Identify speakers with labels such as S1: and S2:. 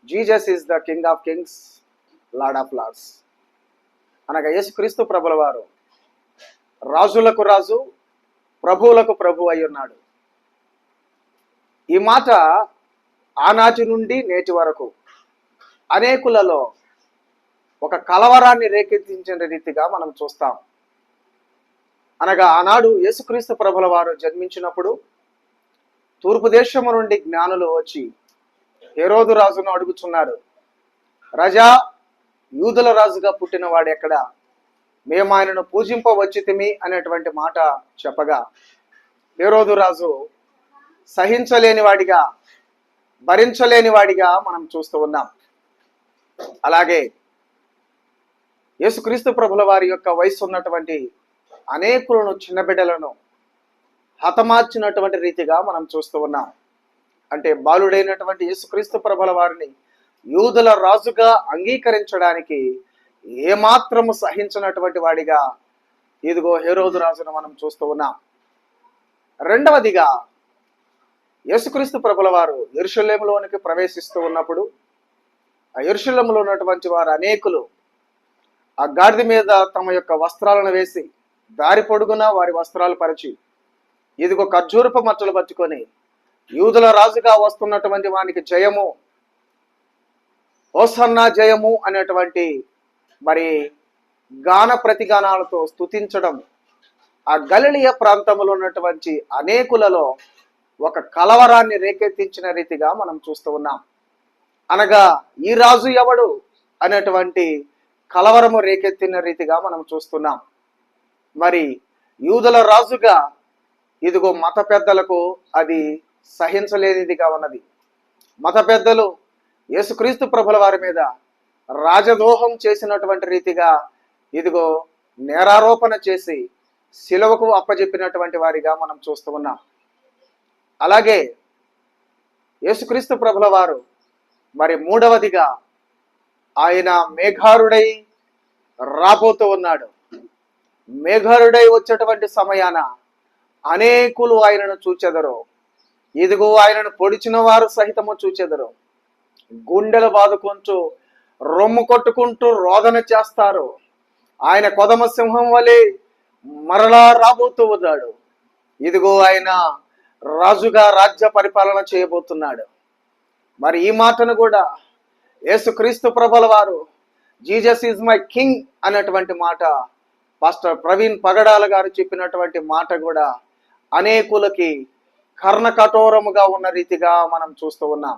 S1: Jesus is the king of kings, lord of lords. అనగా యేసుక్రీస్తు ప్రభుల వారు రాజులకు రాజు, ప్రభువులకు ప్రభు అయి ఉన్నాడు. ఈ మాట ఆనాటి నుండి నేటి వరకు అనేకులలో ఒక కలవరాన్ని రేకెత్తించిన రీతిగా మనం చూస్తాం. అనగా ఆనాడు యేసుక్రీస్తు ప్రభుల వారు జన్మించినప్పుడు తూర్పు దేశము నుండి జ్ఞానులు వచ్చి హేరోదు రాజును అడుగుచున్నారు, రాజా, యూదుల రాజుగా పుట్టిన వాడు ఎక్కడ? మేము ఆయనను పూజింపవచ్చితిమి అనేటువంటి మాట చెప్పగా హేరోదు రాజు సహించలేని వాడిగా, భరించలేని వాడిగా మనం చూస్తూ ఉన్నాం. అలాగే యేసుక్రీస్తు ప్రభుల వారి యొక్క వయసు ఉన్నటువంటి అనేకులను, చిన్న బిడ్డలను హతమార్చినటువంటి రీతిగా మనం చూస్తూ ఉన్నాం. అంటే బాలుడైనటువంటి యేసుక్రీస్తు ప్రభుల వారిని యూదుల రాజుగా అంగీకరించడానికి ఏమాత్రము సహించినటువంటి వాడిగా ఇదిగో హేరోదు రాజును మనం చూస్తూ ఉన్నాం. రెండవదిగా యేసుక్రీస్తు ప్రభుల వారు యెరూషలేములోనికి ప్రవేశిస్తూ ఉన్నప్పుడు ఆ యెరూషలేములో ఉన్నటువంటి వారు అనేకులు ఆ గాడిద మీద తమ యొక్క వస్త్రాలను వేసి దారి పొడుగున వారి వస్త్రాలు పరిచి ఇదిగో ఖర్జూరపు మచ్చలు పట్టుకొని యూదుల రాజుగా వస్తున్నటువంటి వానికి జయము, హోసన్నా జయము అనేటువంటి మరి గాన ప్రతిగానాలతో స్తుతించడం ఆ గలిలయ ప్రాంతంలో ఉన్నటువంటి అనేకులలో ఒక కలవరాన్ని రేకెత్తించిన రీతిగా మనం చూస్తూ ఉన్నాం. అనగా ఈ రాజు ఎవడు అనేటువంటి కలవరము రేకెత్తిన రీతిగా మనం చూస్తున్నాం. మరి యూదుల రాజుగా ఇదిగో మత పెద్దలకు అది సహించలేనిదిగా ఉన్నది. మత పెద్దలు యేసుక్రీస్తు ప్రభుల వారి మీద రాజద్రోహం చేసినటువంటి రీతిగా ఇదిగో నేరారోపణ చేసి శిలువకు అప్పజెప్పినటువంటి వారిగా మనం చూస్తూ ఉన్నాం. అలాగే యేసుక్రీస్తు ప్రభుల వారు మరి మూడవదిగా ఆయన మేఘారుడై రాబోతూ ఉన్నాడు. మేఘారుడై వచ్చేటువంటి సమయాన అనేకులు ఆయనను చూచెదరు. ఇదిగో ఆయనను పొడిచిన వారు సహితము చూచెదరు. గుండెలు బాదుకుంటూ, రొమ్ము కొట్టుకుంటూ రోదన చేస్తారు. ఆయన కొదమ సింహం వలె మరలా రాబోతూ ఉన్నాడు. ఇదిగో ఆయన రాజుగా రాజ్య పరిపాలన చేయబోతున్నాడు. మరి ఈ మాటను కూడా యేసుక్రీస్తు ప్రభుల వారు జీసస్ ఈజ్ మై కింగ్ అనేటువంటి మాట పాస్టర్ ప్రవీణ్ పగడాల గారు చెప్పినటువంటి మాట కూడా అనేకులకి కర్ణకఠోరముగా ఉన్న రీతిగా మనం చూస్తూ ఉన్నాం.